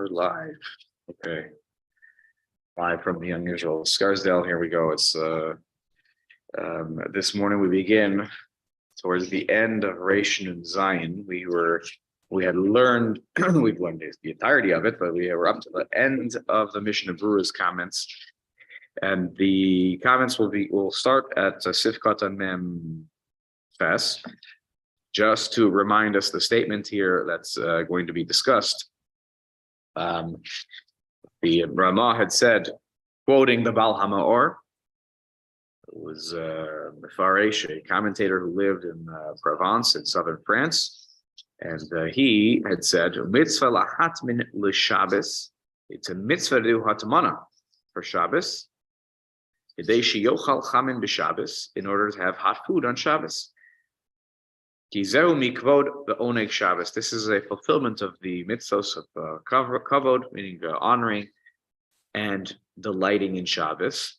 We're live. Okay. Live from the unusual Scarsdale. Here we go. It's this morning we begin towards the end of Rishon and Zion. We had learned we've learned the entirety of it, but we were up to the end of the Mishnah Berurah's comments. And the comments will start at Sifkat and Mem Fes. Just to remind us the statement here that's going to be discussed. The Ramah had said, quoting the Baal HaMaor, it was Mefarish, a commentator who lived in Provence in southern France, and he had said, "Mitzvah lahatmin l'Shabbos." It's a mitzvah to do hatmana for Shabbos, yochal chamin b'Shabbos, in order to have hot food on Shabbos. Kizeu mikvod be'oneg Shabbos. This is a fulfillment of the mitzvos of kavod, meaning honoring and delighting in Shabbos,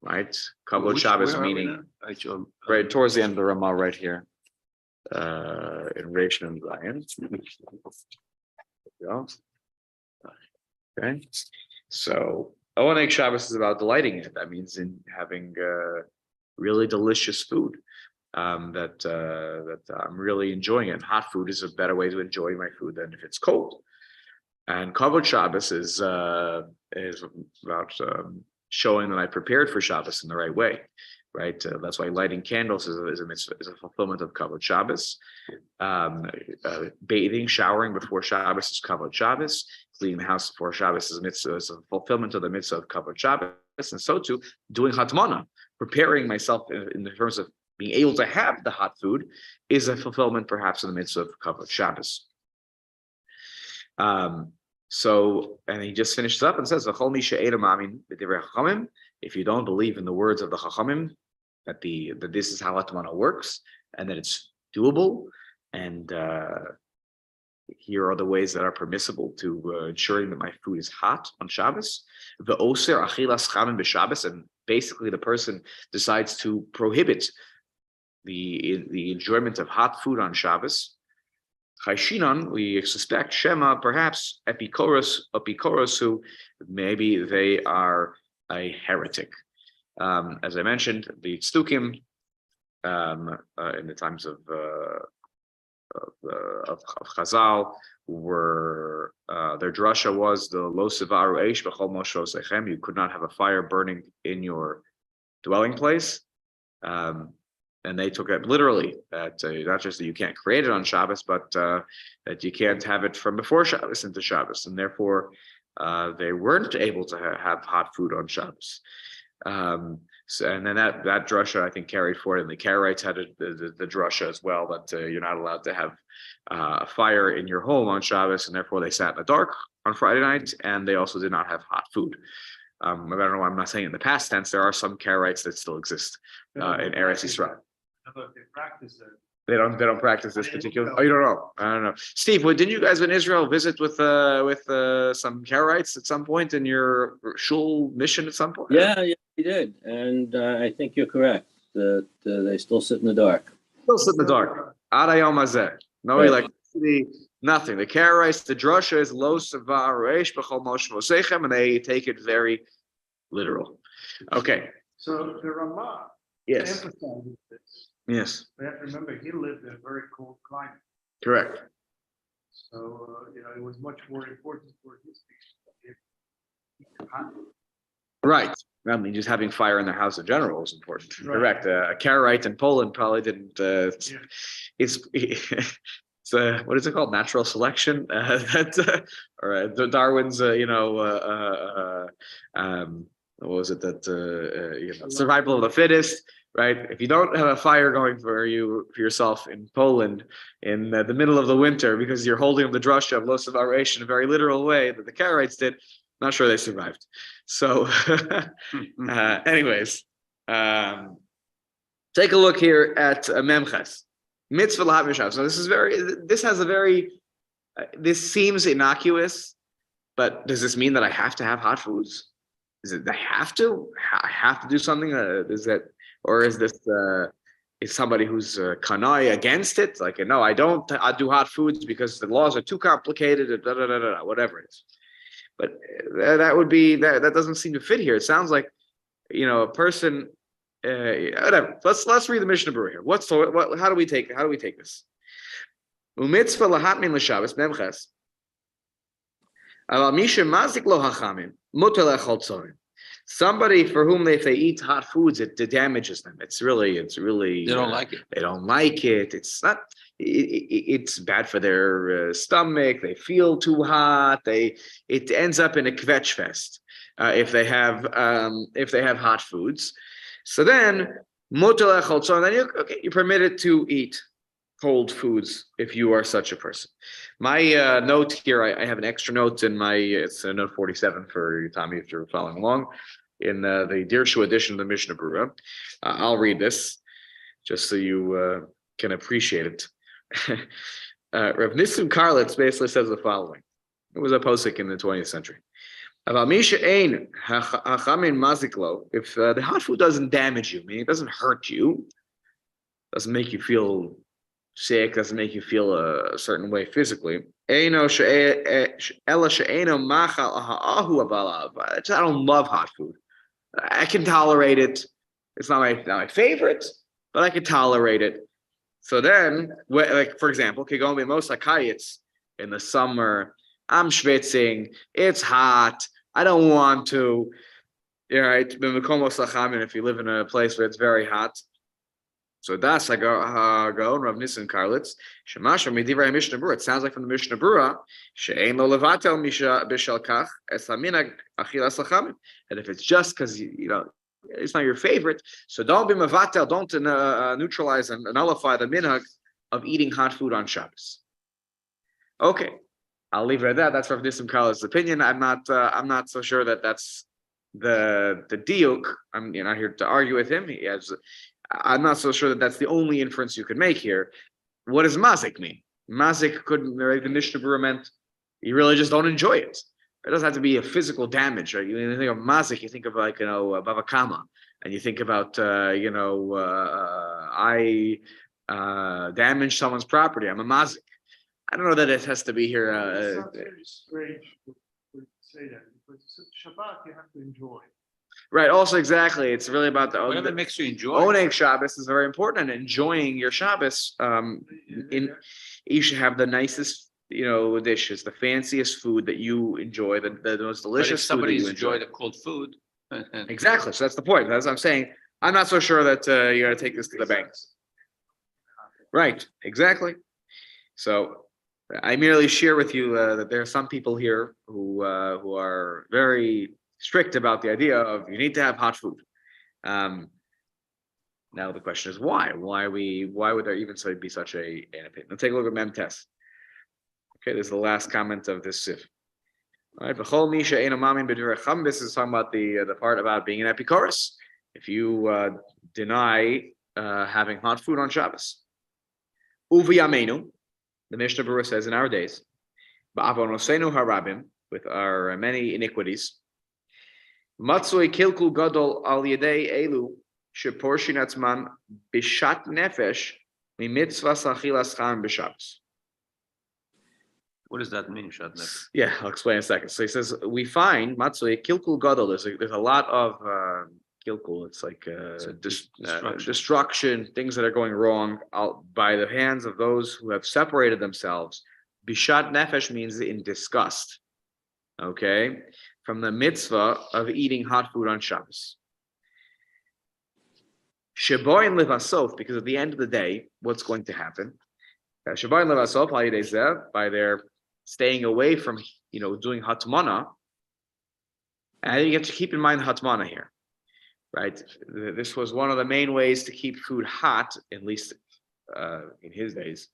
right? Kavod Shabbos meaning right towards the end of the Ramah, right here, in Rishon and Zion. Okay, so oneg Shabbos is about delighting in it. That means in having really delicious food. That I'm really enjoying it. And hot food is a better way to enjoy my food than if it's cold. And Kavod Shabbos is about showing that I prepared for Shabbos in the right way, right? That's why lighting candles is a fulfillment of Kavod Shabbos. Bathing, showering before Shabbos is Kavod Shabbos. Cleaning the house before Shabbos is a fulfillment of the mitzvah of Kavod Shabbos. And so too, doing hatmana, preparing myself in the terms of being able to have the hot food is a fulfillment, perhaps, in the midst of Kavod Shabbos. And he just finishes up and says, if you don't believe in the words of the Chachamim, that this is how Hatmana works, and that it's doable, and here are the ways that are permissible to ensuring that my food is hot on Shabbos. The Oser Achilas Chamin b'Shabbos, and basically the person decides to prohibit the enjoyment of hot food on Shabbos. Chayshinan, we suspect Shema, perhaps Epikoros, who maybe they are a heretic. As I mentioned, the Tzdukim in the times of Chazal were their drasha was the lo sevaru eish b'chol moshosechem. You could not have a fire burning in your dwelling place. And they took it literally, that not just that you can't create it on Shabbos, but that you can't have it from before Shabbos into Shabbos. And therefore, they weren't able to have hot food on Shabbos. And then that drasha, I think, carried forward. And the Karaites had the drasha as well, that you're not allowed to have a fire in your home on Shabbos. And therefore, they sat in the dark on Friday night. And they also did not have hot food. I don't know why I'm not saying in the past tense. There are some Karaites that still exist in Eretz Yisrael. They practice it. They don't practice this particular. Oh, you don't know. I don't know. Steve, didn't you guys in Israel visit with some Karaites at some point in your shul mission at some point? Yeah, we did, and I think you're correct that they still sit in the dark. Still sit in the dark. Ad hayom hazeh. No electricity, nothing. The Karaites, the drasha is lo savar reish b'chol mosh mosechem, and they take it very literal. Okay. So the Ramah emphasizes this. Yes. We have to remember he lived in a very cold climate. Correct. So it was much more important for his people. Right. I mean, just having fire in their house in general was important. Right. Correct. A Karaite in Poland probably didn't. It's what is it called? Natural selection. Or Darwin's. What was it that survival of the fittest? Right. If you don't have a fire going for yourself in Poland in the middle of the winter because you're holding the drasha of lo sevaresh in a very literal way that the Karaites did, not sure they survived. So, anyways, take a look here at Memches mitzvah lahav b'Shabbos. So this seems innocuous, but does this mean that I have to have hot foods? Is it I have to do something? Is that? Or is this is somebody who's kanai against it? Like, no, I don't. I do hot foods because the laws are too complicated. Whatever it is. But that would be that doesn't seem to fit here. It sounds like a person. Whatever. Let's read the Mishnah Berurah here. How do we take this? Umitzvah lahatmin l'Shabbos memches. Somebody for whom if they eat hot foods, it damages them. It's really. They don't like it. They don't like it. It's not. It's bad for their stomach. They feel too hot. It ends up in a kvetch fest if they have hot foods. So then you're permitted to eat cold foods if you are such a person. My note here, I have an extra note in it's note 47 for Tommy if you're following along in the Dirshu edition of the Mishnah Berurah. I'll read this just so you can appreciate it. Rav Nissim Karlitz basically says the following. It was a posik in the 20th century. If the hot food doesn't damage you, meaning it doesn't hurt you, doesn't make you feel sick, doesn't make you feel a certain way physically. I don't love hot food. I can tolerate it. It's not my favorite, but I can tolerate it. So then, like for example, it's in the summer, I'm schwitzing, it's hot, I don't want to. Right? If you live in a place where it's very hot. So that's I go Rav Nissim Karlitz. Shemasha midivrei Mishnah Berurah. It sounds like from the Mishnah Berurah, she'ein lo levatel misha b'shel kach es haminag achilas lachamim. And if it's just because it's not your favorite, so don't be mevatel. Don't neutralize and nullify the minhag of eating hot food on Shabbos. Okay, I'll leave it at that. That's Rav Nissim Karlitz's opinion. I'm not so sure that that's the diuk. I'm not here to argue with him. I'm not so sure that that's the only inference you could make here. What does mazik mean? Mazik could, the Mishnah Berurah meant you really just don't enjoy it. It doesn't have to be a physical damage. Right? You think of mazik, you think of bava kama, and you think about I damaged someone's property. I'm a mazik. I don't know that it has to be here. It's not very strange to say that because Shabbat you have to enjoy. Right. Also, exactly. It's really about Whatever makes you enjoy. Oneg Shabbos is very important, and enjoying your Shabbos. You should have the nicest, dishes, the fanciest food that you enjoy, the most delicious food that you enjoy. The cold food. Exactly. So that's the point. As I'm saying, I'm not so sure that you're going to take this to the bank. Right. Exactly. So I merely share with you that there are some people here who are very strict about the idea of you need to have hot food. Now the question is why? Why would there even be such an opinion? Let's take a look at Mem Tes. Okay, this is the last comment of this sif. All right, this is talking about the part about being an epikuros. If you deny having hot food on Shabbos. Uvi Yameinu, the Mishnah Berurah says in our days, ba'avonosenu harabim, with our many iniquities, Matzoi kilkul gadol al yedei elu sheporshin atzman bishat nefesh mimitzvas achilas cham b'Shabbos. What does that mean, Shat Nefesh? Yeah, I'll explain in a second. So he says we find matzoi kilkul gadol. There's a lot of kilkul. It's like destruction, things that are going wrong by the hands of those who have separated themselves. Bishat nefesh means in disgust. Okay. From the mitzvah of eating hot food on Shabbos. Sheboin levasof, because at the end of the day, what's going to happen? Sheboin levasof, by their staying away from, doing hatmana. And you have to keep in mind hatmana here, right? This was one of the main ways to keep food hot, at least in his days.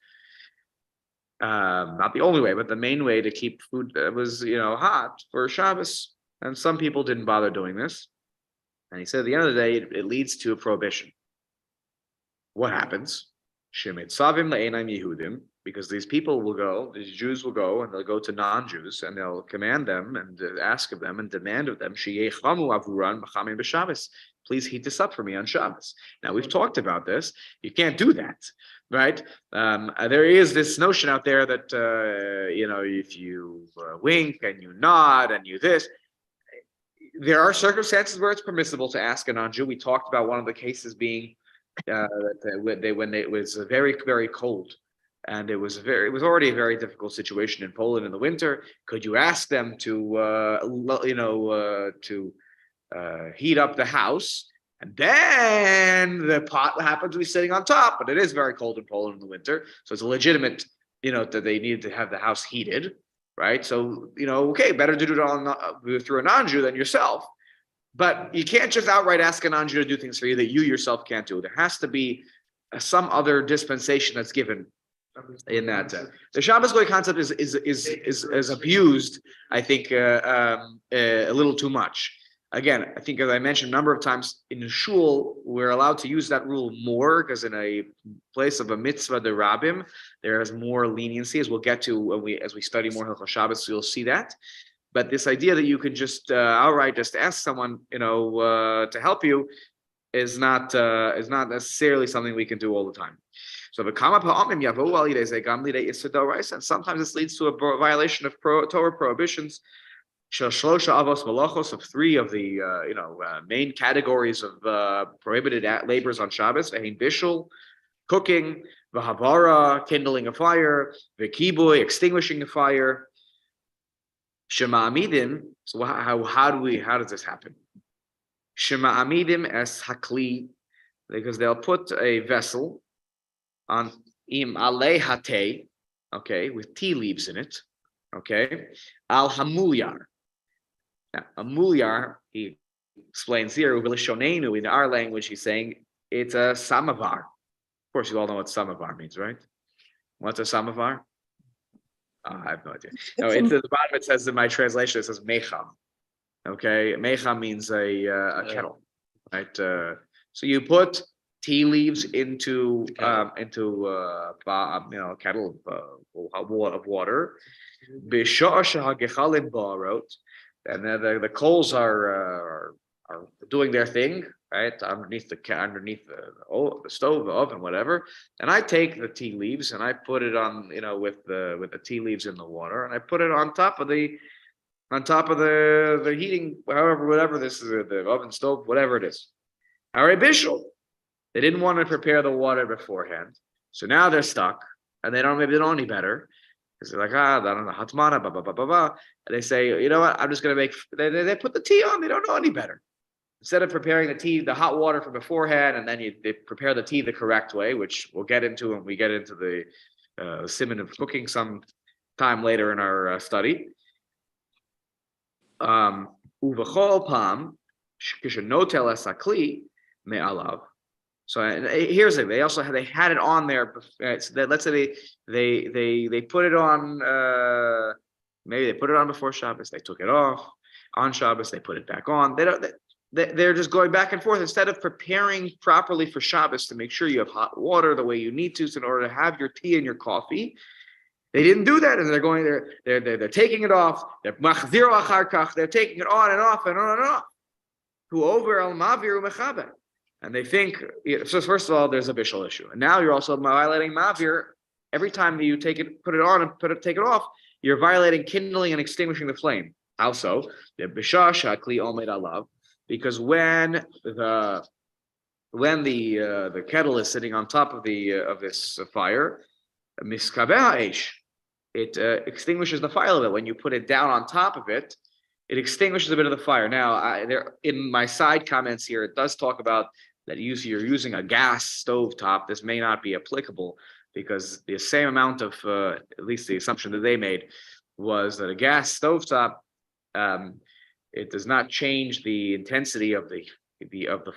Not the only way, but the main way to keep food that was, hot for Shabbos. And some people didn't bother doing this. And he said at the end of the day, it leads to a prohibition. What happens? Because because these people will go, these Jews will go, and they'll go to non-Jews, and they'll command them and ask of them and demand of them, "Sheyechamu avuran b'chamin b'Shabbos." Please heat this up for me on Shabbos. Now we've talked about this. You can't do that, right? There is this notion out there that if you wink and you nod and you this, there are circumstances where it's permissible to ask a non-Jew. We talked about one of the cases being when it was very, very cold, and it was already a very difficult situation in Poland in the winter. Could you ask them to heat up the house, and then the pot happens to be sitting on top? But it is very cold in Poland in the winter, so it's a legitimate, that they need to have the house heated, right? So okay, better to do it through a non-Jew than yourself. But you can't just outright ask a non-Jew to do things for you that you yourself can't do. There has to be some other dispensation that's given in that. The Shabbos Goy concept is abused, I think, a little too much. Again, I think, as I mentioned a number of times, in the shul, we're allowed to use that rule more, because in a place of a mitzvah de rabbim, there is more leniency, as we'll get to as we study more Hilchot Shabbat, so you'll see that. But this idea that you can just outright just ask someone, to help you, is not necessarily something we can do all the time. So and sometimes this leads to a violation of Torah prohibitions. Of three of the main categories of prohibited labors on Shabbos: bishul, cooking; v'havara, kindling a fire; v'kibui, extinguishing a fire. Shema amidim. So how does this happen? Shema amidim es hakli, because they'll put a vessel on im alei hatei, okay, with tea leaves in it, okay, al hamulyar. Now, a mulyar, he explains here, in our language, he's saying it's a samovar. Of course, you all know what samovar means, right? What's a samovar? I have no idea. No, it's at the bottom. It says in my translation, it says mecham. Okay, mecham means a kettle, right? So you put tea leaves into a kettle of water. And then the coals are doing their thing, right, underneath the stove, the oven, whatever. And I take the tea leaves and I put it on, with the tea leaves in the water, and I put it on top of the heating, whatever this is, the oven, stove, whatever it is. All right, bishul. They didn't want to prepare the water beforehand, so now they're stuck, and maybe they don't know any better. Because they're like, I don't know, hatmana, blah, blah, blah, blah, blah. And they say, you know what, I'm just going to they put the tea on, they don't know any better. Instead of preparing the hot water from beforehand, and then they prepare the tea the correct way, which we'll get into when we get into the siman of cooking some time later in our study. Uvachol pam, kishanotel esakli me'alav. So here's it. They had it on there. So that, let's say they put it on. Maybe they put it on before Shabbos. They took it off on Shabbos. They put it back on. They're just going back and forth instead of preparing properly for Shabbos to make sure you have hot water the way you need to, so in order to have your tea and your coffee. They didn't do that, and they're going there. They're taking it off. They're machziro achar kach. They're taking it on and off and on and off. Who over al mavir u'mechaber. And they think, so first of all, there's a bishul issue. And now you're also violating mavir. Every time that you take it, put it on and take it off, you're violating kindling and extinguishing the flame. How so? Because when the kettle is sitting on top of this fire, it extinguishes the fire a little bit. When you put it down on top of it, it extinguishes a bit of the fire. Now, there in my side comments here, it does talk about that you're using a gas stove top. This may not be applicable, because the same amount of, at least the assumption that they made, was that a gas stove top, it does not change the intensity of the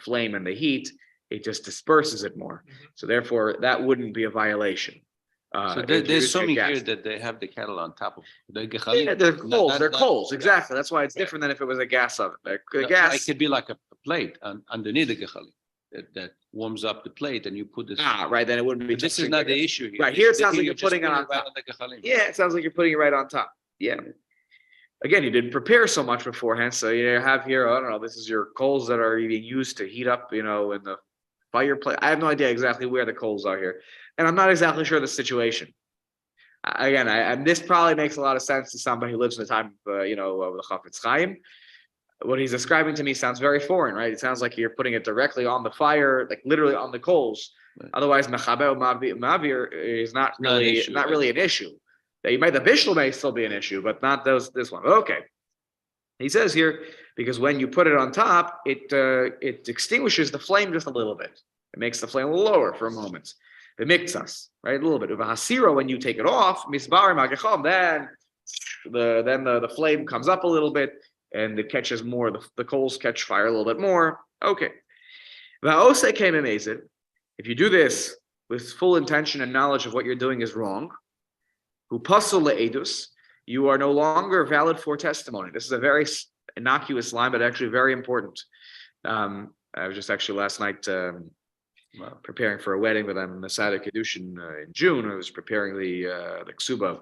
flame and the heat. It just disperses it more. So therefore, that wouldn't be a violation. So they're assuming here that they have the kettle on top of the gechalim. Yeah, they're coals. They're coals, exactly. That's why it's different than if it was a gas oven. Gas. It could be like a plate underneath the gechalim. that warms up the plate, and you put this. Right, then it wouldn't be. But this is touching not the- the issue here. Right, here it sounds like You're you're just putting it on right top. on the gechalim. Yeah, it sounds like you're putting it right on top. Yeah. Again, you didn't prepare so much beforehand, so you have here, I don't know, this is your coals that are being used to heat up, in the fireplace. I have no idea exactly where the coals are here, and I'm not exactly sure the situation. Again, and this probably makes a lot of sense to somebody who lives in the time of, the Chafetz Chaim. What he's describing to me sounds very foreign, right? It sounds like you're putting it directly on the fire, like literally on the coals. Right. Otherwise, mechaber mavir is not Not an really issue, not right? really an issue. The bishul may still be an issue, but not this one. Okay. He says here, because when you put it on top, it extinguishes the flame just a little bit. It makes the flame a little lower for a moment. The miktsas, right? A little bit. Of a hasira, when you take it off, misbarim agachom, then the flame comes up a little bit and it catches more. The coals catch fire a little bit more. Okay. Va'ose came amazing. If you do this with full intention and knowledge of what you're doing is wrong, who pasul le'edus, you are no longer valid for testimony. This is a very innocuous line, but actually very important. I was just actually last night preparing for a wedding with Masada Kedushin in June. I was preparing the ksuba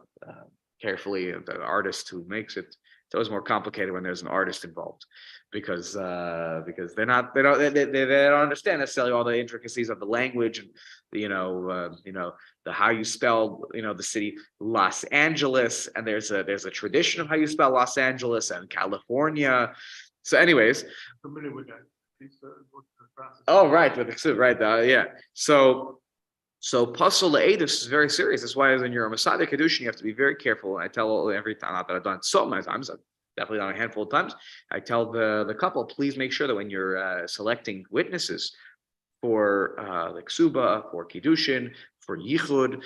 carefully. The artist who makes it. It's always more complicated when there's an artist involved, because they don't understand necessarily all the intricacies of the language and the how you spell the city Los Angeles, and there's a tradition of how you spell Los Angeles and California. So, anyways, Familiar with that. Please, what's the process? oh right, with the ksuba, right, yeah. So pasul le'edus is very serious. That's why when you're a Masada Kedushin, you have to be very careful. I tell every time, not that I've done it so many times, I've definitely done a handful of times. I tell the couple, please make sure that when you're selecting witnesses for the ksuba, for Kedushin, for Yichud,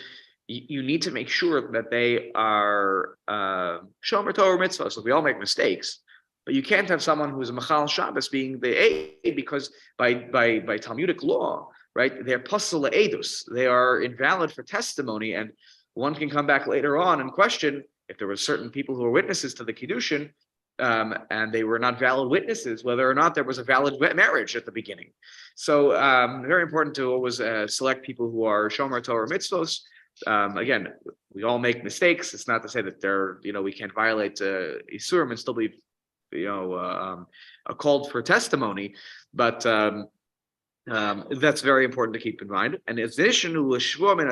you need to make sure that they are Shomer Torah mitzvah. So we all make mistakes, but you can't have someone who's a Machal Shabbos being the aid, because by Talmudic law, right, they're pasul le'edus. They are invalid for testimony, and one can come back later on and question if there were certain people who were witnesses to the Kiddushin, and they were not valid witnesses, whether or not there was a valid marriage at the beginning. So very important to always select people who are Shomer Torah mitzvos. Again, we all make mistakes. It's not to say that we can't violate Isurim and still be, called for testimony, but that's very important to keep in mind. And in addition to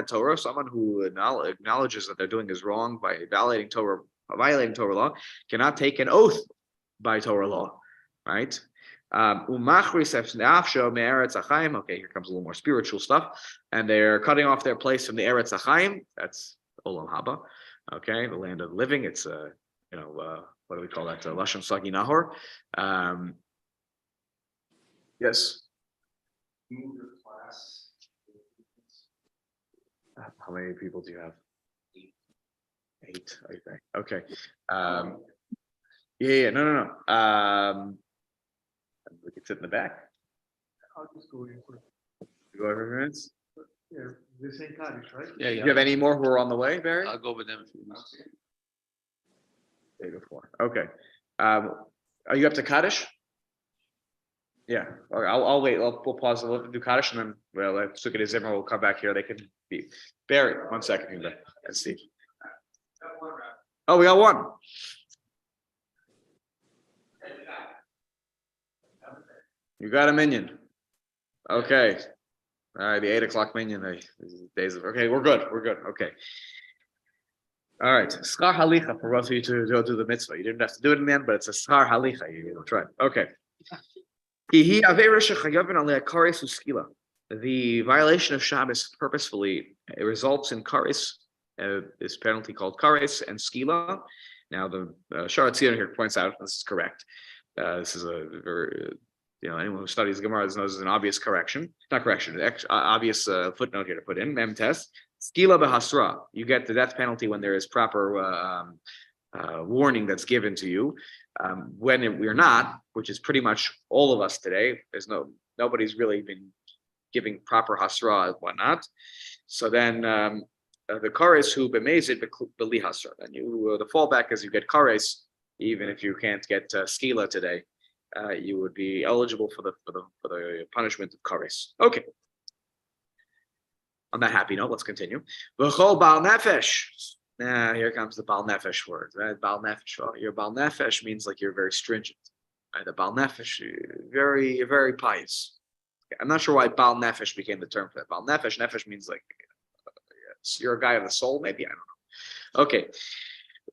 Torah, someone who acknowledges that they're doing is wrong by violating Torah law, cannot take an oath by Torah law, right? Okay, here comes a little more spiritual stuff. And they're cutting off their place from the Eretz Achayim. That's Olam Haba, okay, the land of the living. It's what do we call that? Lashon Sagi Nahor. Yes. How many people do you have? 8, I think. Okay. No. We can sit in the back. I'll just go in for, You go every minutes. yeah, this ain't Kaddish, right? Yeah, Do you have any more who are on the way, Barry? I'll go with them. If you want. Day before. Okay. Are you up to Kaddish? Yeah. Okay. I'll wait. We'll pause. We'll do Kaddish, and then let's look at his Zimmer. We'll come back here. They can be. Barry, 1 second. Let's see. Oh, we got one. You got a minion. Okay. All right, the 8 o'clock minion. Days of, okay, we're good. Okay. All right. Schar halicha for both of you to go do the mitzvah. You didn't have to do it in the end, but it's a schar halicha. You try. Okay. The violation of Shabbos purposefully, it results in kares, this penalty called kares and skila. Now the Shara Tzion here points out this is correct. This is a very anyone who studies Gemara knows this is an obvious correction. Not correction, obvious footnote here to put in. Mem test. Skila behasra. You get the death penalty when there is proper warning that's given to you. When we're not, which is pretty much all of us today, nobody's really been giving proper hasra and whatnot. So then the kares who bemezid beli hasra. And the fallback is you get kares even if you can't get skila today. you would be eligible for the punishment of kares. Okay. On that happy note, let's continue. V'chol bal nefesh. Now here comes the bal nefesh word. Right? Bal nefesh. Well, your bal nefesh means like you're very stringent. Right? The bal nefesh, very pious. I'm not sure why bal nefesh became the term for that. Bal nefesh means like you're a guy of the soul. Maybe I don't know. Okay.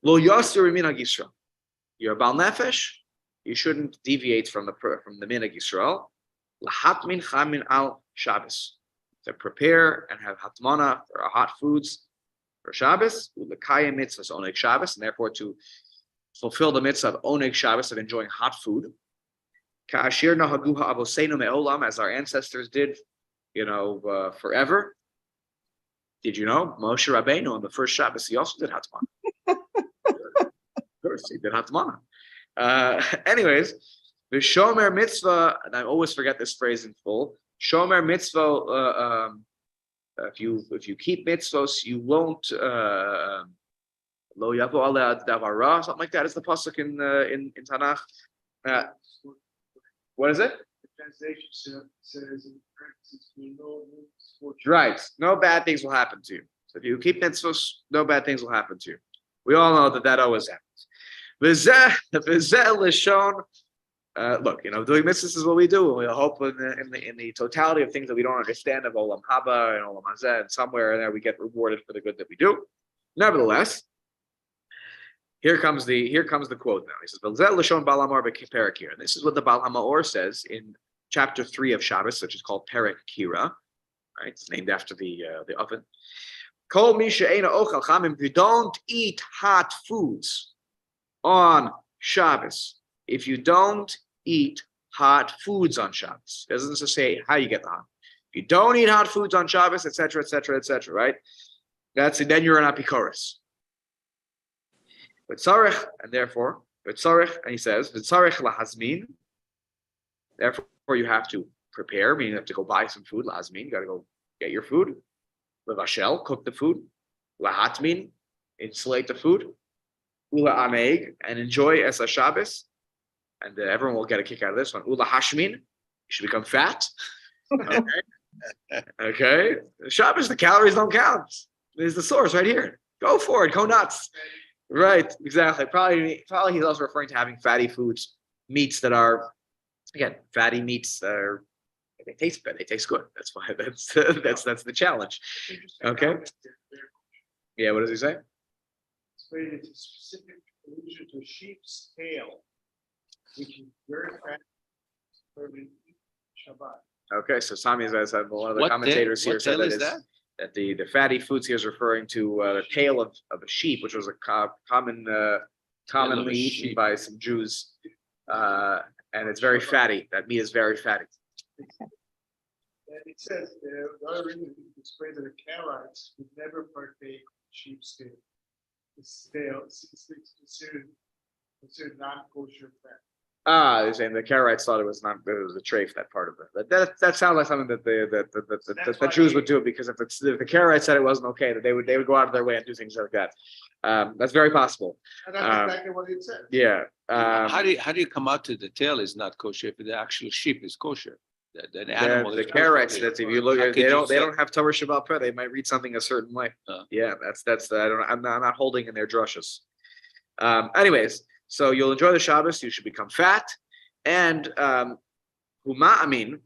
Lo yasir minhag Yisrael. You're a bal nefesh. You shouldn't deviate from the minhag Yisrael. Lahatmin chamin al Shabbos. To prepare and have hatmana or hot foods for Shabbos, ulekayim mitzvahs oneg Shabbos, and therefore to fulfill the mitzvah of oneg Shabbos of enjoying hot food. Ka'ashir nahagu ha'avoseinu me'olam, as our ancestors did, forever. Did you know Moshe Rabbeinu on the first Shabbos he also did hatmana? Of course, he did hatmana. Anyways, the shomer mitzvah, and I always forget this phrase in full. Shomer mitzvah. If you keep mitzvos, you won't lo yavo aleh davara, something like that is the pasuk in Tanakh. What is it? The translation says in parentheses, no misfortune. Right, no bad things will happen to you. So if you keep mitzvos, no bad things will happen to you. We all know that always happens. V'zeh l'shon. Look, doing mitzvahs is what we do, and we hope in the totality of things that we don't understand of olam haba and olam hazeh, and somewhere in there we get rewarded for the good that we do. Nevertheless, here comes the quote now. He says, "V'zeh l'shon Baal Hamor b'Perek Kira." This is what the Baal Hamor says in chapter 3 of Shabbos, which is called Perek Kira. Right, it's named after the oven. Kol mi she'eina ochel chamim. If you don't eat hot foods on Shabbos, if you don't eat hot foods on Shabbos, it doesn't say how you get the hot. If you don't eat hot foods on Shabbos, etc., right? Then you're an apikoros. But tzarech, and therefore, and he says, tzarech lahazmin. Therefore, you have to prepare, meaning you have to go buy some food. Lahazmin, you got to go get your food. Levashel, cook the food. Lahatmin, insulate the food. Ula aneg, and enjoy as a Shabbos. And everyone will get a kick out of this one. Ula hashmin, you should become fat. Okay. Shabbos, the calories don't count. There's the source right here. Go for it. Go nuts. Right. Exactly. Probably he's also referring to having fatty foods, meats that are, again, fatty meats that are, they taste good. They taste good. That's why that's the challenge. Okay. Yeah. What does he say? It's a specific allusion to a sheep's tail, which is very fat in Shabbat. Okay, so Sami says one of the commentators here said that the fatty foods he is referring to the tail of a sheep, which was a commonly eaten by some Jews, and it's very fatty. That meat is very fatty. And it says the other reason explains that the Karaites would never partake of sheep's tail. Since it's considered non-kosher fat. They're saying the Karaites thought it was a treif, that part of it. That sounds like something that the Jews would do, because if the Karaites said it wasn't okay, that they would go out of their way and do things like that. That's very possible. And that's exactly what it said. Yeah. How do you come out to the tail is not kosher if the actual sheep is kosher? The animal. The Karaites. That's if you look at they don't have Torah Shabbat prayer. They might read something a certain way. Yeah, that's I'm not holding in their drushes. Anyways, so you'll enjoy the Shabbos. You should become fat, and hu ma'amin.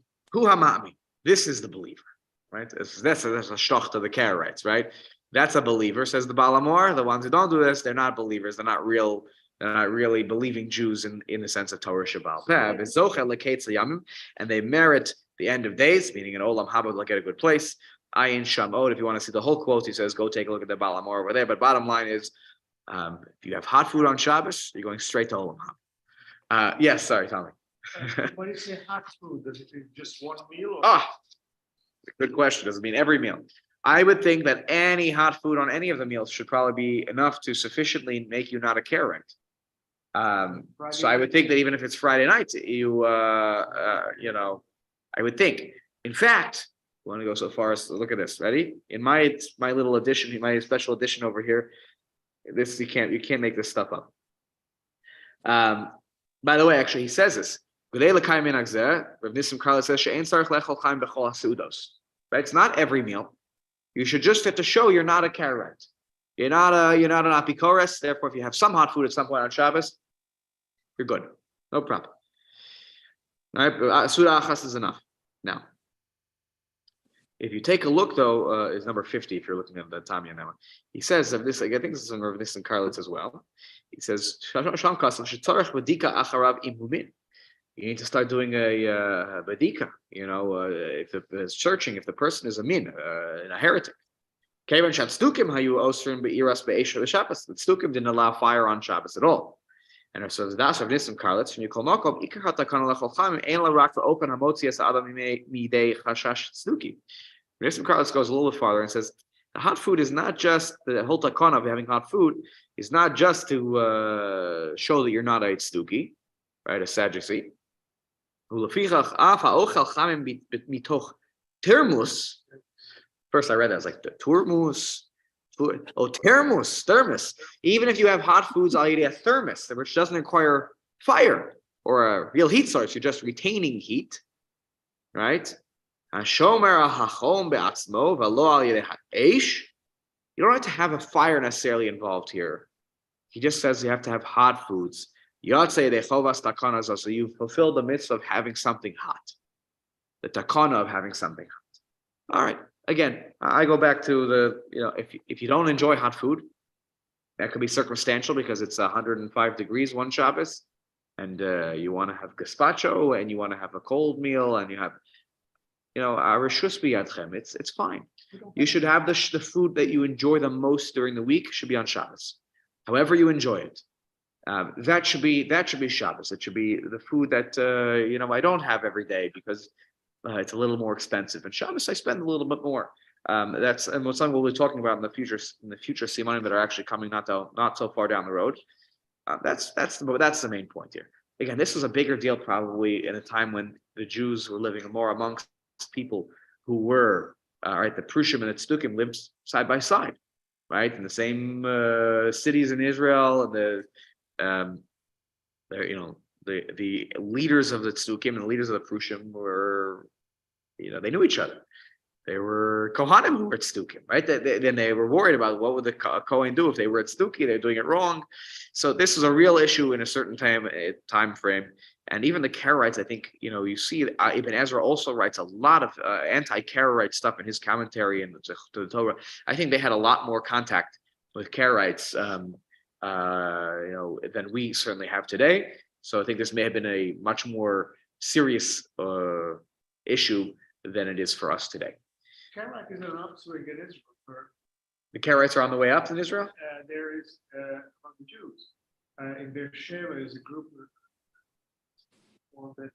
This is the believer, right? That's a shach to the Karaites, right? That's a believer, says the Baal Hamor. The ones who don't do this, they're not believers. They're not really believing Jews in the sense of Torah Shabbat. And they merit the end of days, meaning in Olam Haba, they'll get a good place. Ayin Shamod, if you want to see the whole quote, he says, go take a look at the Baal Hamor over there. But bottom line is, if you have hot food on Shabbos, you're going straight to Olam Haba. Yes, sorry, Tommy. When you say hot food, does it mean just one meal? Good question. Does it mean every meal? I would think that any hot food on any of the meals should probably be enough to sufficiently make you not a Karen. So I would think that even if it's Friday night, I would think. In fact, I want to go so far as to look at this. Ready? In my little edition, my special edition over here, this you can't make this stuff up. By the way, actually, he says this. Right? It's not every meal. You should just have to show you're not a Karaite. You're not an apikores. Therefore, if you have some hot food at some point on Shabbos, you're good. No problem. All right, Suda Achas is enough. Now, if you take a look, though, is number 50, if you're looking at the Tanya now. He says of this, I think this is in Rav Nissen Karlitz as well. He says, you need to start doing a badika, if the searching, if the person is a min, a heretic. The Stukim didn't allow fire on Shabbos at all. And so that's of Nisim Karlitz. When you call Makom, Ikar Takana Lecholcham, Ein La Rak open Hamotzias Adam Midei Chashash Tzduki. Nisim Karlitz goes a little bit farther and says the hot food is not just the whole takana of having hot food is not just to show that you're not a tzduki, right, a Sadducee. First I read that, I was like, the turmus. Oh, thermos. Even if you have hot foods, I'll eat a thermos, which doesn't require fire or a real heat source. You're just retaining heat, right? You don't have to have a fire necessarily involved here. He just says you have to have hot foods. So you fulfill the mitzvah of having something hot, the takana of having something hot. All right. Again, I go back to the, if you don't enjoy hot food, that could be circumstantial because it's 105 degrees one Shabbos, and you want to have gazpacho, and you want to have a cold meal, and you have, reshus biyadchem. It's fine. You should have the food that you enjoy the most during the week should be on Shabbos, however you enjoy it. That should be Shabbos. It should be the food that I don't have every day because it's a little more expensive. And Shabbos I spend a little bit more. That's and what we'll be talking about in the future simanim that are actually coming not so far down the road. That's the main point here. Again, this was a bigger deal probably in a time when the Jews were living more amongst people who were the Prushim and the Tzdukim lived side by side, right, in the same cities in Israel, and the leaders of the Tzdukim and the leaders of the Prushim were, they knew each other. They were Kohanim who were at Tzdukim, right? Then they were worried about what would the Kohen do if they were at Tzduki, they're doing it wrong. So this was a real issue in a certain time frame. And even the Karaites, I think, you see Ibn Ezra also writes a lot of anti-Karaite stuff in his commentary and to the Torah. I think they had a lot more contact with Karaites, than we certainly have today. So I think this may have been a much more serious issue than it is for us today. Karaite is an upswing in Israel. The Karaites are on the way up in Israel? There is, among the Jews, in their Sheva is a group that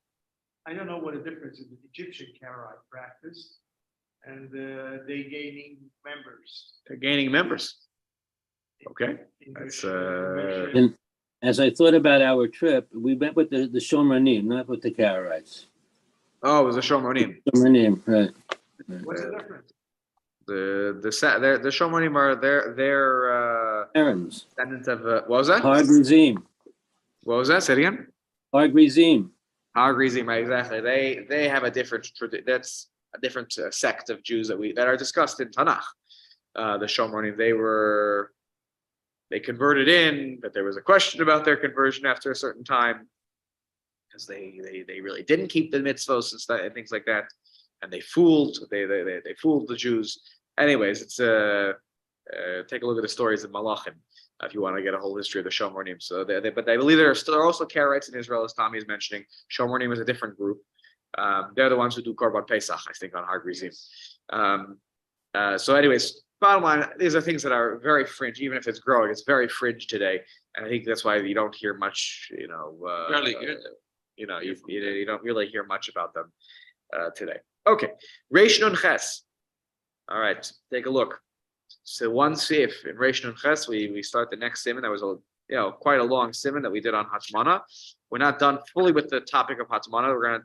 I don't know what the difference is in the Egyptian Karaite practice, and they gaining members. They're gaining members. Okay. That's And as I thought about our trip, we went with the Shomranim, not with the Karaites. Oh, it was a Shomronim. Shomranim, right. What's the difference? The Shomronim are they're Errands. descendants of what was that? Har Grizim. What was that? Say it again. Har Grizim. Har Grizim, right? Exactly. They have a different that's a different sect of Jews that are discussed in Tanakh. The Shomronim, they converted in, but there was a question about their conversion after a certain time because they really didn't keep the mitzvos and things like that, and they fooled the Jews. Anyways, it's take a look at the stories of Malachim if you want to get a whole history of the Shomronim. So but I believe there are also Karaites in Israel, as Tommy is mentioning. Shomronim is a different group. They're the ones who do Korban Pesach, I think, on Har Grizim. So anyways, bottom line, these are things that are very fringe. Even if it's growing, it's very fringe today, and I think that's why you don't hear much. Barely hear them. You don't really hear much about them today. Okay, Reish Nun Ches. All right, take a look. So one sif in Reish Nun Ches, we start the next simon. That was quite a long simon that we did on Hatmana. We're not done fully with the topic of Hatmana. We're gonna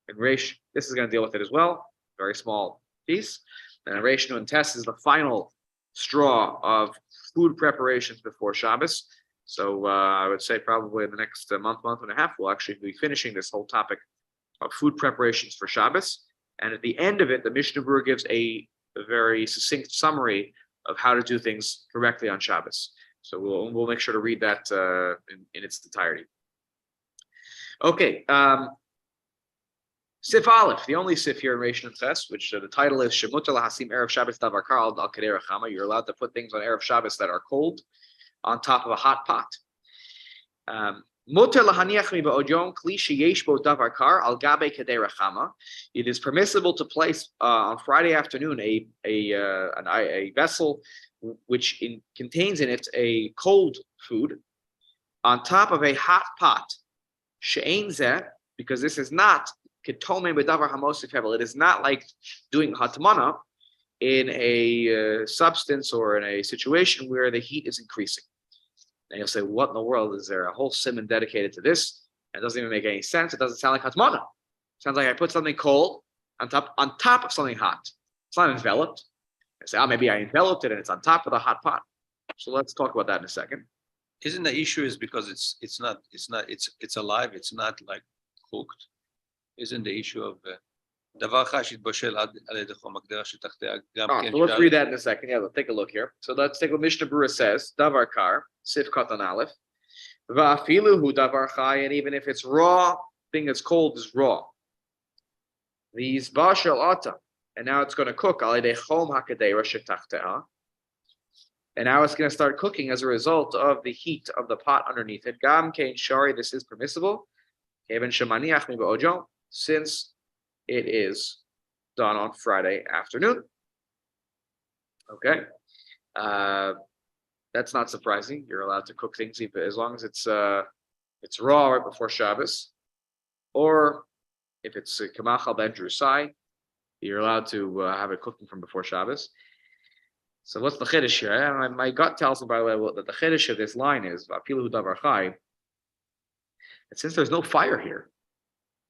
in Reish. This is gonna deal with it as well. Very small piece. And Reish Nun Tes is the final straw of food preparations before Shabbos. So I would say probably in the next month and a half, we'll actually be finishing this whole topic of food preparations for Shabbos. And at the end of it, the Mishnah Berurah gives a very succinct summary of how to do things correctly on Shabbos. So we'll make sure to read that in its entirety. Okay, Sif Aleph, the only Sif here in Reish and Ches, which the title is Shemut Hasim Erev Shabbos Davar Kar Al Kedei Rachama. You're allowed to put things on Erev Shabbos that are cold on top of a hot pot. It is permissible to place on Friday afternoon a vessel which contains in it a cold food on top of a hot pot. Because this is not it is not like doing hatmana in a substance or in a situation where the heat is increasing. And you'll say, what in the world? Is there a whole simon dedicated to this? It doesn't even make any sense. It doesn't sound like hatmana. It sounds like I put something cold on top of something hot. It's not enveloped. I say, maybe I enveloped it and it's on top of the hot pot. So let's talk about that in a second. Isn't the issue is because it's alive, it's not like cooked? Isn't the issue of so let's read that in a second. Yeah, let's take a look here. So let's take what Mishnah Berurah says. Davar kar, sif katan aleph. Va'afilu hu davar chai, and even if it's raw, thing that's cold is raw. These bashal ata, and now it's going to cook. And now it's going to start cooking as a result of the heat of the pot underneath it. Gam kein shari, this is permissible. Since it is done on Friday afternoon. Okay. That's not surprising. You're allowed to cook things as long as it's raw right before Shabbos. Or if it's kamachal ben drusai, you're allowed to have it cooking from before Shabbos. So what's the chiddush here? My gut tells me, by the way, that the chiddush of this line is vapilu davar chai. And since there's no fire here,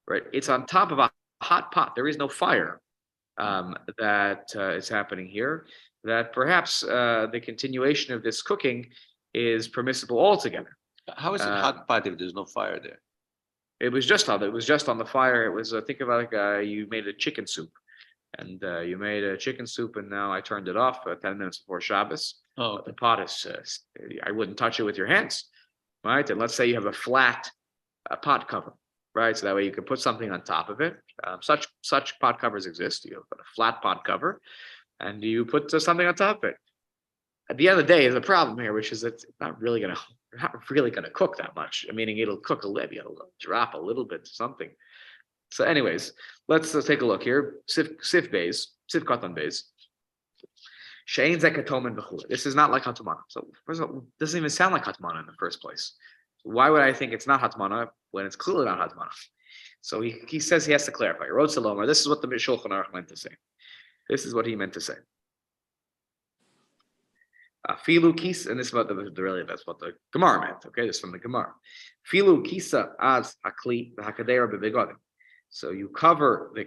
right? It's on top of a hot pot. There is no fire that is happening here. That perhaps the continuation of this cooking is permissible altogether. How is it hot pot if there's no fire there? It was just on the fire. It was think about like you made a chicken soup, and you made a chicken soup, and now I turned it off 10 minutes before Shabbos. Oh, the pot is I wouldn't touch it with your hands, right? And let's say you have a flat pot cover. Right, so that way you can put something on top of it. Such pot covers exist. You put a flat pot cover, and you put something on top of it. At the end of the day, there's a problem here, which is that it's not really gonna cook that much. Meaning it'll cook a little, it'll drop a little bit something. So, anyways, let's take a look here. Sif bays, sif katan bays. Shein zekatomen b'chula. This is not like hatmana. So first of all, it doesn't even sound like hatmana in the first place. Why would I think it's not hatmana when it's clearly not hatmana? So he says he has to clarify. Wrote Salomar. This is what the Shulchan Aruch meant to say. This is what he meant to say. Filu kisa, and this is what that's what the Gemara meant. Okay, this is from the Gemara. Filu kisa az hakli v'hakadera bebegodim. So you cover the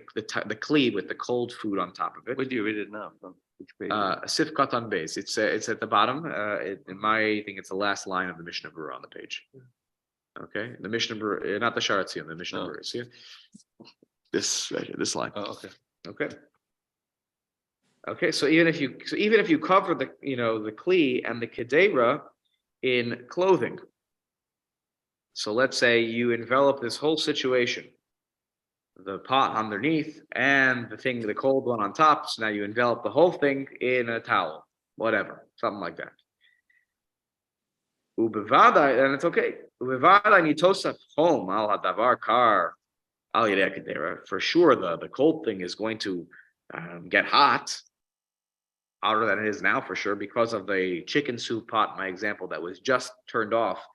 kli with the cold food on top of it. Where do you read it now? From which page? Sif katan base. It's at the bottom. I think it's the last line of the Mishnah Berurah on the page. Okay, the Mishnah Berurah, not the Sharatzion, the Mishnah Berurah. See this right here, this line. Oh, okay. Okay. Okay, so even if you cover the the kli and the kedera in clothing, so let's say you envelop this whole situation, the pot underneath and the cold one on top. So now you envelop the whole thing in a towel, whatever, something like that. Ubevada, and it's okay. Ubevada nitosaf home al hadavar kar al yedei kedera. For sure, the cold thing is going to get hot, hotter than it is now for sure, because of the chicken soup pot, my example, that was just turned off,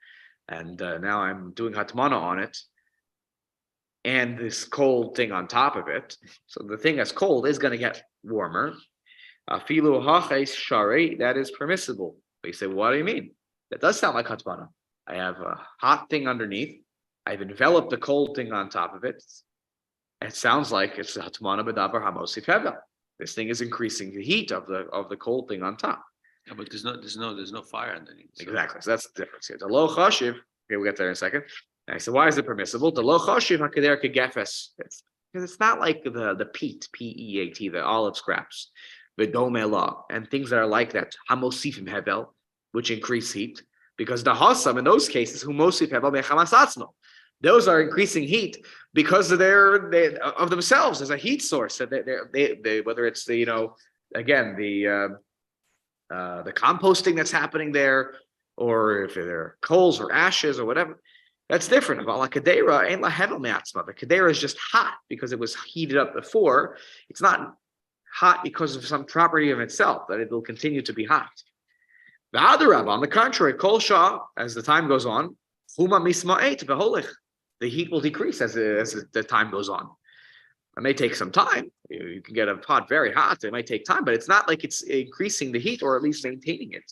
and now I'm doing hatmana on it, and this cold thing on top of it. So the thing that's cold is going to get warmer. Afilu haches shari, that is permissible. But you say, what do you mean? That does sound like hatmana. I have a hot thing underneath. I've enveloped the cold thing on top of it. It sounds like it's hatmana b'davar hamosif heva. This thing is increasing the heat of the cold thing on top. Yeah, but there's no fire underneath. So- Exactly. So that's the difference here. The lo chashiv. Okay, we'll get there in a second. And I said, why is it permissible? The lo chashiv hakader kegefes. It's because it's not like the peat, P-E-A-T, the olive scraps, the domela, and things that are like that. Hamosifim hevel, which increase heat. Because the hasam in those cases, who mosif hevel mechamasatzno, those are increasing heat because of of themselves as a heat source. So they whether it's the again the composting that's happening there, or if they're coals or ashes or whatever, that's different. About la kadera ain't la hevel me'atzma. The kadera is just hot because it was heated up before. It's not hot because of some property of itself that it will continue to be hot. The other Rav, on the contrary, kol shah, as the time goes on, huma misma'et v'holich. The heat will decrease as the time goes on. It may take some time. You can get a pot very hot. It might take time, but it's not like it's increasing the heat or at least maintaining it.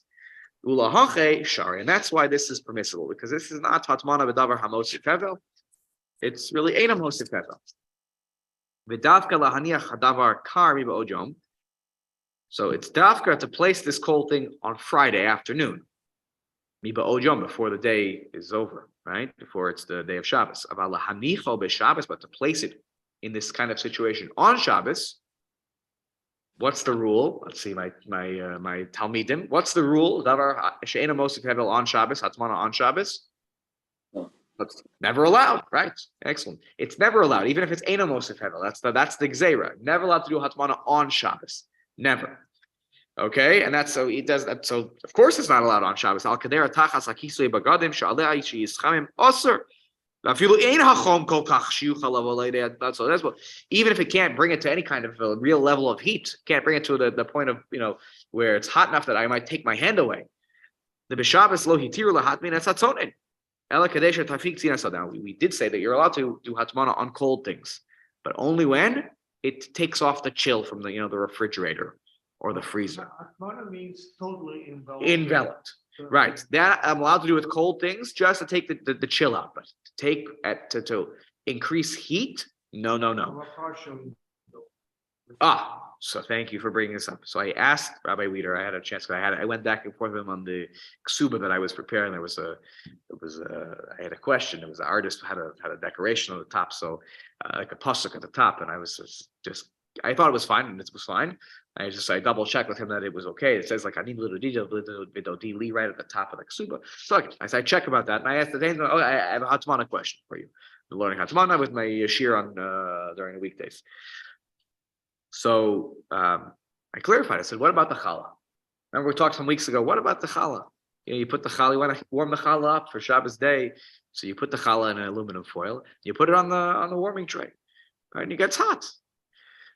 Ulahache shari, and that's why this is permissible, because this is not hatmana v'davar hamosif hevel. It's really ain't a mosif hevel. V'davka lahaniach hadavar kar miba ojom. So it's dafka to place this cold thing on Friday afternoon, miba ojom, before the day is over, right? Before it's the day of Shabbos. Aval lahanicho b'Shabbos, but to place it in this kind of situation on Shabbos. What's the rule? Let's see my Talmidim. What's the rule? Davar she'ena mosif hevel on Shabbos, hatmana on Shabbos. That's never allowed, right? Excellent. It's never allowed, even if it's ena mosif hevel. That's the gzeira. Never allowed to do hatmana on Shabbos. Never. Okay, and that's so it does that. So of course it's not allowed on Shabbos. Al kadera tachas hakisui bagadim she'alei sheyischamim osir. So that's what, even if it can't bring it to any kind of a real level of heat, can't bring it to the point of where it's hot enough that I might take my hand away. The b'Shabbos lo hitiru lahatmin etzatzonin. Ela kadesha tafik tzina. Now we did say that you're allowed to do hatmana on cold things, but only when it takes off the chill from the the refrigerator or the freezer. Atmana means totally enveloped. Enveloped. Right. That I'm allowed to do with cold things just to take the chill out, but to increase heat, no. So thank you for bringing this up. So I asked Rabbi Weider, I had a chance, I went back and forth with him on the ksuba that I was preparing. I had a question. It was an artist who had a decoration on the top, so like a pasuk at the top, and I was just I thought it was fine, and it was fine. I double checked with him that it was okay. It says like I need a little detail, little right at the top of the ksuba. So I said check about that, and I asked the same. Oh, I have a hatmana question for you. I'm learning hatmana with my yashir on during the weekdays. So I clarified. I said, what about the challah? Remember we talked some weeks ago. What about the challah? You put the challah. You want to warm the challah up for Shabbos day, so you put the challah in an aluminum foil. You put it on the warming tray, right? And it gets hot.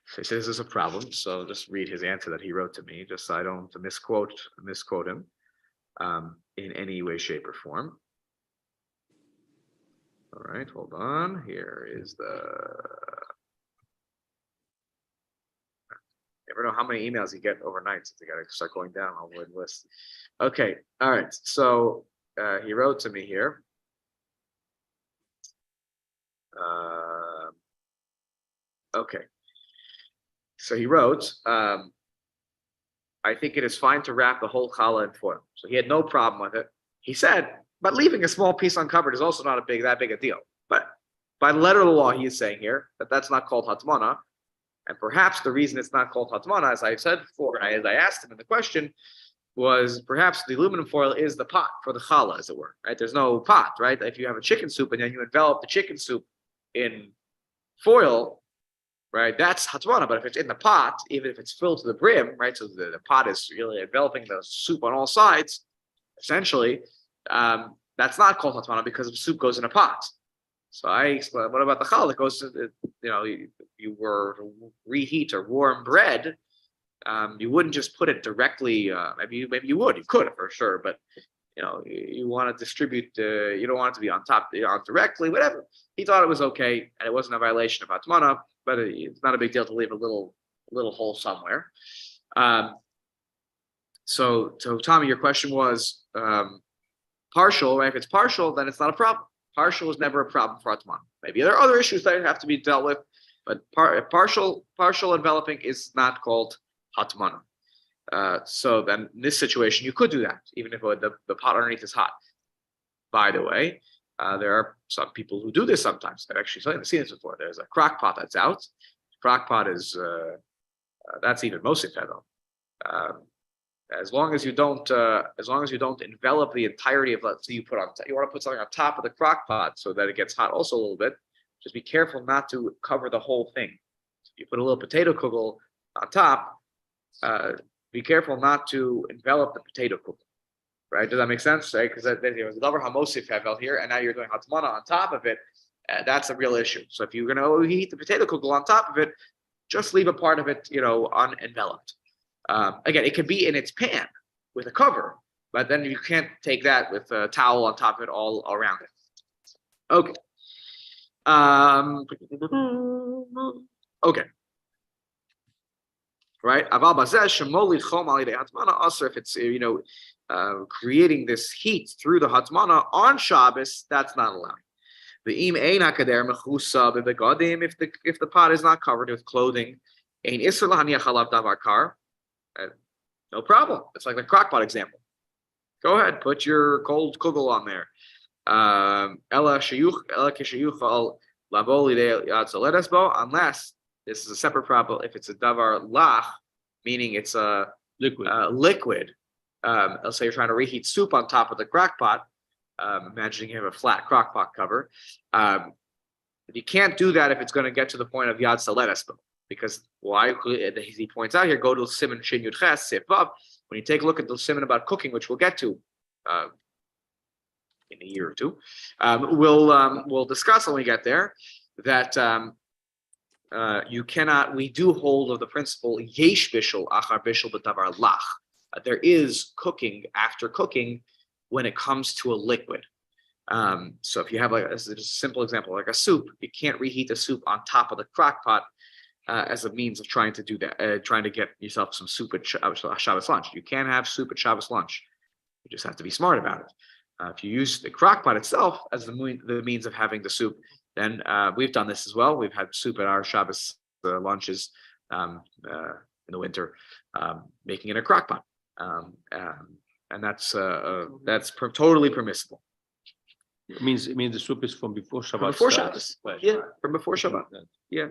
So he says, this is a problem. So just read his answer that he wrote to me, just so I don't misquote him in any way, shape, or form. All right, hold on. Here is the. Never know how many emails you get overnight, so you got to start going down all the list. Okay, all right. So he wrote to me here. Okay. So he wrote, I think it is fine to wrap the whole challah in foil. So he had no problem with it. He said, but leaving a small piece uncovered is also not that big a deal. But by the letter of the law, he is saying here that that's not called hatmana. And perhaps the reason it's not called hatmana, as I said before, as I asked him in the question, was perhaps the aluminum foil is the pot for the challah, as it were. Right? There's no pot, right? If you have a chicken soup and then you envelop the chicken soup in foil, right? That's hatmana. But if it's in the pot, even if it's filled to the brim, right? So the pot is really enveloping the soup on all sides, essentially, that's not called hatmana because the soup goes in a pot. So I explained, what about the challah that goes to, you were to reheat or warm bread, you wouldn't just put it directly, maybe you would, you could for sure, but you want to distribute, you don't want it to be on top, directly, whatever. He thought it was okay, and it wasn't a violation of hatmana, but it's not a big deal to leave a little hole somewhere. So Tommy, your question was partial, right? If it's partial, then it's not a problem. Partial is never a problem for hatmana. Maybe there are other issues that have to be dealt with, but partial enveloping is not called hatmana. So then in this situation, you could do that, even if the pot underneath is hot. By the way, there are some people who do this sometimes. I've actually seen this before. There's a crock pot that's out. Crock pot is that's even mostly though. As long as you don't envelop the entirety of, let's say you want to put something on top of the crock pot so that it gets hot also a little bit. Just be careful not to cover the whole thing. You put a little potato kugel on top. Be careful not to envelop the potato kugel. Right? Does that make sense? Right? Because there's another hamosif hevel here, and now you're doing hatmana on top of it. That's a real issue. So if you're going to heat the potato kugel on top of it, just leave a part of it, unenveloped. Again, it could be in its pan with a cover, but then you can't take that with a towel on top of it all around it. Okay. Okay. Right? If it's creating this heat through the hatmana on Shabbos, that's not allowed. If the pot is not covered with clothing, no problem. It's like the crock pot example. Go ahead, put your cold kugel on there. Unless this is a separate problem. If it's a davar lach, meaning it's a liquid. Let's say you're trying to reheat soup on top of the crock pot. Imagining you have a flat crock pot cover. You can't do that if it's going to get to the point of yad saledesbo. Because why? As he points out here, go to Siman Shin Yud Ches Sif Vav. When you take a look at the Siman about cooking, which we'll get to in a year or two, we'll discuss when we get there that you cannot. We do hold of the principle yesh bishul achar bishul b'davar lach. There is cooking after cooking when it comes to a liquid. So if you have like a simple example, like a soup, you can't reheat the soup on top of the crock pot. As a means of trying to do that, trying to get yourself some soup at Shabbos lunch. You can't have soup at Shabbos lunch. You just have to be smart about it. If you use the crock pot itself as the means of having the soup, then we've done this as well. We've had soup at our Shabbos lunches in the winter, making it in a crock pot, and that's totally permissible. It means the soup is from before Shabbat. From before Shabbos, yeah, from before Shabbat, yeah.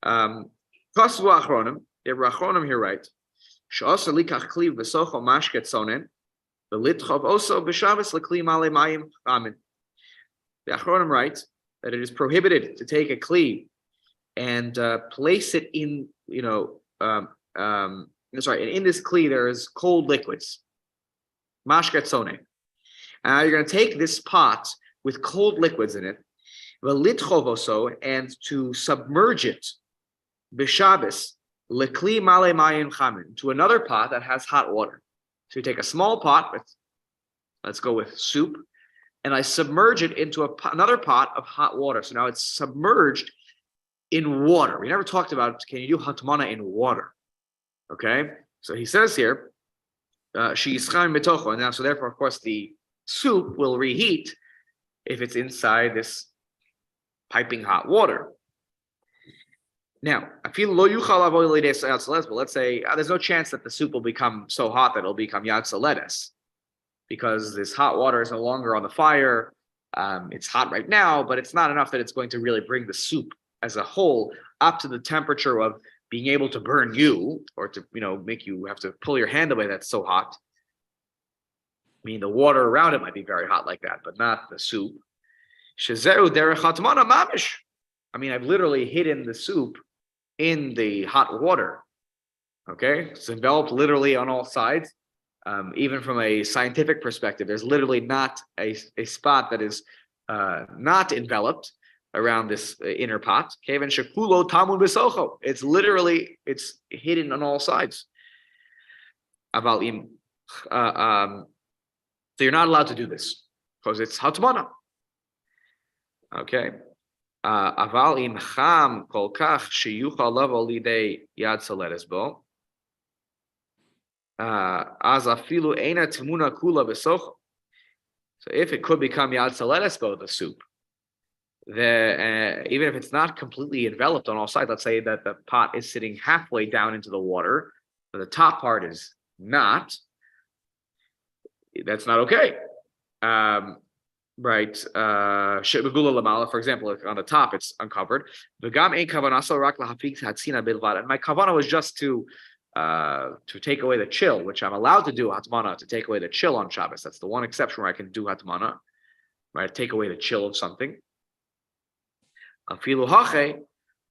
Kosvu Achronim, the Achronim here write, She'asa likach kli v'socho mashket sonen, v'litchov oso b'Shabbos l'kli male mayim chamin. The Achronim write that it is prohibited to take a kli and place it in, in this kli there is cold liquids, mashket sonen. Now you're going to take this pot with cold liquids in it, v'litchov oso, and to submerge it. B'Shabbos lekli male mayim chamin, to another pot that has hot water. So you take a small pot let's go with soup, and I submerge it into another pot of hot water. So now it's submerged in water. We never talked about can you do hatmana in water? Okay, so he says here, she'ischam mitocho, and now so therefore of course the soup will reheat if it's inside this piping hot water. Now, I feel lo yuchal avoid lides yad saledes, but let's say there's no chance that the soup will become so hot that it'll become yad saledes, because this hot water is no longer on the fire. It's hot right now, but it's not enough that it's going to really bring the soup as a whole up to the temperature of being able to burn you, or to make you have to pull your hand away. That's so hot. I mean, the water around it might be very hot like that, but not the soup. Shezeu derech hatmana mamish. I mean, I've literally hidden the soup in the hot water. Okay, it's enveloped literally on all sides. Even from a scientific perspective, there's literally not a spot that is not enveloped around this inner pot. It's hidden on all sides. So you're not allowed to do this because it's hatmana. Okay. Aval im cham kol kach sheyuchal lavo lidei yad saledes bo. Az afilu eina timuna kula besocho. So if it could become yad saledes bo, the soup, even if it's not completely enveloped on all sides, let's say that the pot is sitting halfway down into the water, but the top part is not, that's not okay. Right. Shebegula lamala, for example, if on the top it's uncovered. And my kavana was just to take away the chill, which I'm allowed to do hatmana, to take away the chill on Shabbos. That's the one exception where I can do hatmana, right? Take away the chill of something. Afilu hache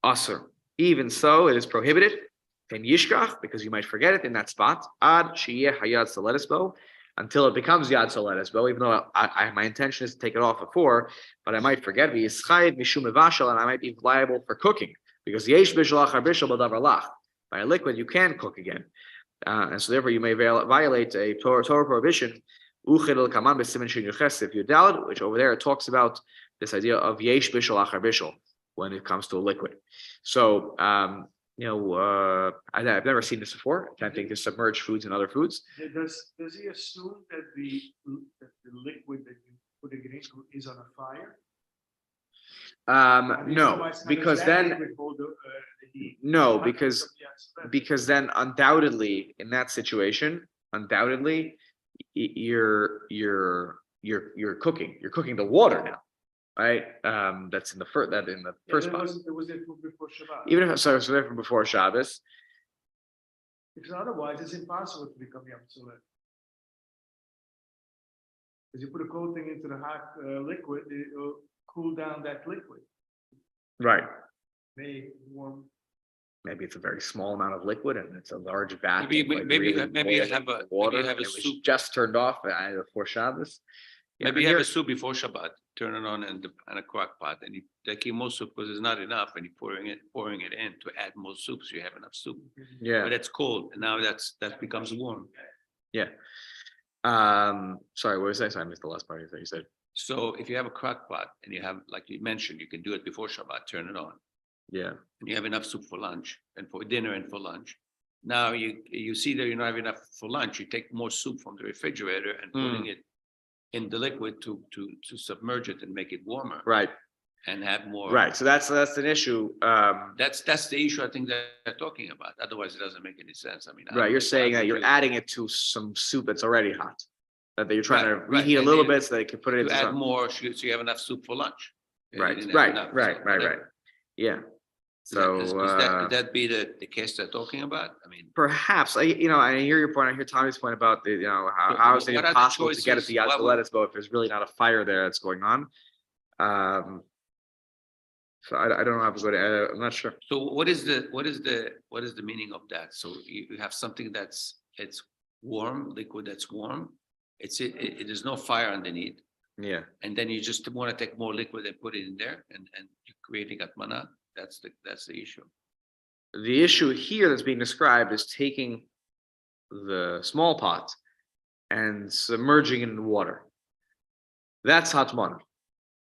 asur. Even so, it is prohibited. Ken yishkach, because you might forget it in that spot. Ad sheyeh hayad saledesbo, until it becomes yad saledesbo. Even though my intention is to take it off before, but I might forget. V'yischayed mishum mevashel, and I might be liable for cooking because yesh bishul achar bishul b'davar lach. By a liquid, you can cook again, and so therefore you may violate a Torah prohibition. Uchid el kaman b'siman shin yuches if you doubt, which over there it talks about this idea of yesh bishul achar bishul when it comes to a liquid. So, I've never seen this before, attempting to submerge foods in other foods. Does he assume that the liquid that you put it into is on a fire? No, because then, no, because then undoubtedly in that situation, you're cooking the water now. Right, that's in the first. That in the first part. It was before Shabbat. Even if it's so from before Shabbos. Because otherwise, it's impossible to become Yom Tzulet. Because you put a coating into the hot liquid, it will cool down that liquid. Right. May warm. Maybe it's a very small amount of liquid, and it's a large vat. Maybe you have a soup just turned off before Shabbos. Yeah, maybe you have a soup before Shabbat, turn it on in a crock pot, and you take more soup because there's not enough, and you're pouring it in to add more soup, so you have enough soup. Yeah, but it's cold, and now that becomes warm. Yeah. Sorry, what was I? Sorry, I missed the last part of that you said. So if you have a crock pot and you have, like you mentioned, you can do it before Shabbat, turn it on. Yeah. And you have enough soup for lunch and for dinner and for lunch. Now you see that you don't have enough for lunch. You take more soup from the refrigerator and putting it in the liquid to submerge it and make it warmer. Right. And have more. Right. So that's an issue. That's the issue I think that they're talking about. Otherwise, it doesn't make any sense. I mean, right. You're saying that you're adding it to some soup that's already hot. That you're trying to reheat a little bit so that you can put it into add some more so you have enough soup for lunch. Right. Yeah. So could that be the case they're talking about? I mean, perhaps I hear your point. I hear Tommy's point about how is it impossible to get at the lettuce boat if there's really not a fire there that's going on. So I don't know how to go to. I'm not sure. So what is the meaning of that? So you have something it's warm, liquid that's warm. There's no fire underneath. Yeah. And then you just want to take more liquid and put it in there, and you're creating atmana. That's the issue. The issue here that's being described is taking the small pot and submerging it in water. That's hatmana.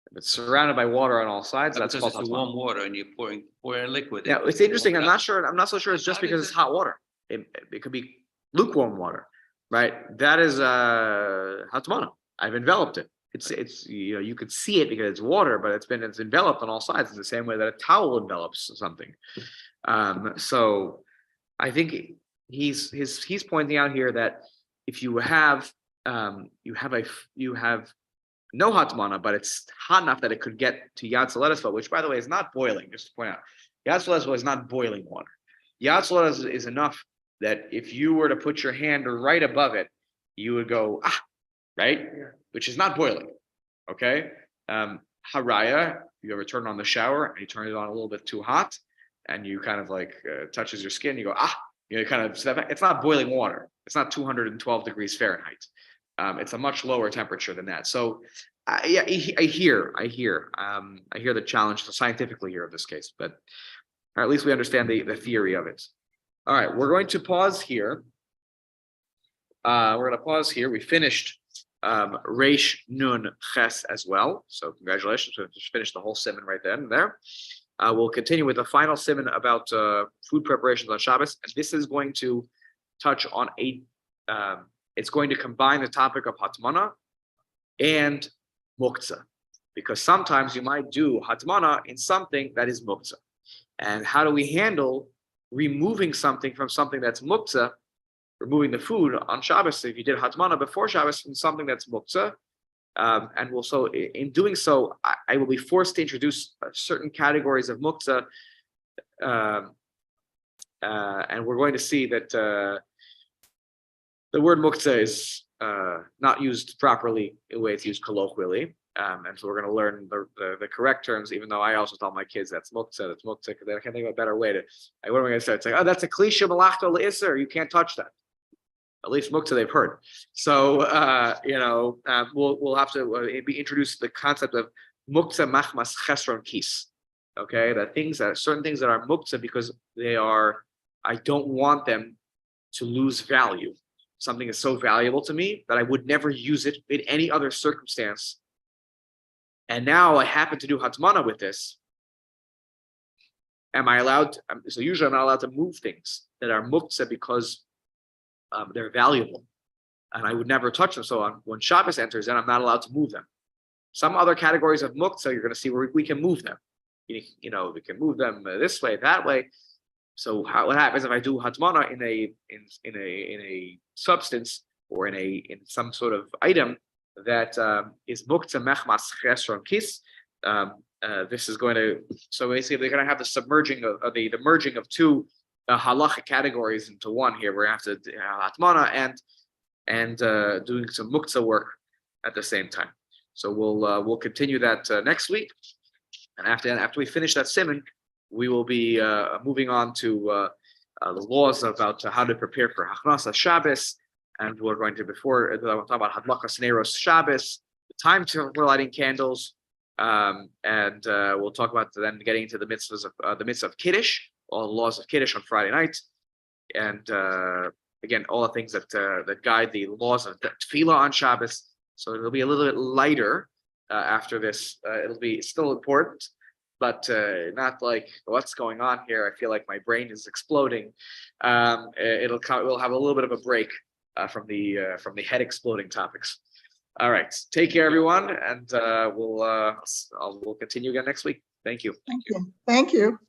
If it's surrounded by water on all sides, that's called hatmana. Warm water, and you're pouring liquid. Yeah, it's interesting. I'm not so sure it's just because it's hot water. It could be lukewarm water, right? That is hatmana. I've enveloped it. It's you could see it because it's water, but it's enveloped on all sides in the same way that a towel envelops something. So I think he's pointing out here that if you have no hatmana, but it's hot enough that it could get to yad saledesva, which by the way is not boiling. Just to point out, yad saledesva is not boiling water. Yad saledesva is enough that if you were to put your hand right above it, you would go right. Yeah. Which is not boiling, okay? Haraya, you ever turn on the shower and you turn it on a little bit too hot and you kind of like touches your skin, you go, kind of step back. It's not boiling water. It's not 212 degrees Fahrenheit. It's a much lower temperature than that. So I hear the challenge scientifically here of this case, but at least we understand the theory of it. All right, we're going to pause here. We finished Reish Nun Ches as well. So congratulations, we just finished the whole siman right then and there. We'll continue with the final siman about food preparations on Shabbos, and this is going to touch on it's going to combine the topic of hatmana and muktzah, because sometimes you might do hatmana in something that is muktzah. And how do we handle removing something from something that's muktzah removing the food on Shabbos, if you did Hatmana before Shabbos, from something that's muktzah. And will so in doing so, I will be forced to introduce certain categories of muktzah, and we're going to see that the word muktzah is not used properly the way it's used colloquially, and so we're going to learn the correct terms. Even though I also tell my kids that's muktzah, because I can't think of a better way to. What am I going to say? It's like, oh, that's a klisha malachto le'isr. You can't touch that. At least muktzah they've heard. So we'll have to be introduced to the concept of muktzah machmas chesron kis. Okay, certain things that are muktzah because they are. I don't want them to lose value. Something is so valuable to me that I would never use it in any other circumstance. And now I happen to do hatmana with this. Am I allowed? So usually I'm not allowed to move things that are muktzah because they're valuable, and I would never touch them. So when Shabbos enters, then I'm not allowed to move them. Some other categories of muktzah, you're going to see where we can move them. We can move them this way, that way. So what happens if I do hatmana in a substance or in some sort of item that is muktzah mechmas chesron kis? This is going to, so basically they're going to have the submerging of the merging of two halacha categories into one here. We're going to have to hatmana and doing some muktzah work at the same time. So we'll continue that next week, and after we finish that siman, we will be moving on to the laws about how to prepare for Hachnasa Shabbos, and we're going to we'll talk about Hadlakas Neiros Shabbos, the time for lighting candles, and we'll talk about then getting into the mitzvahs of the mitzvah of Kiddush, all the laws of Kiddush on Friday night, and again all the things that guide the laws of Tefillah on Shabbos. So it'll be a little bit lighter after this. It'll be still important, but not like what's going on here. I feel like my brain is exploding. We'll have a little bit of a break from the head exploding topics. All right, take care, everyone, and we'll continue again next week. Thank you. Thank you. Thank you.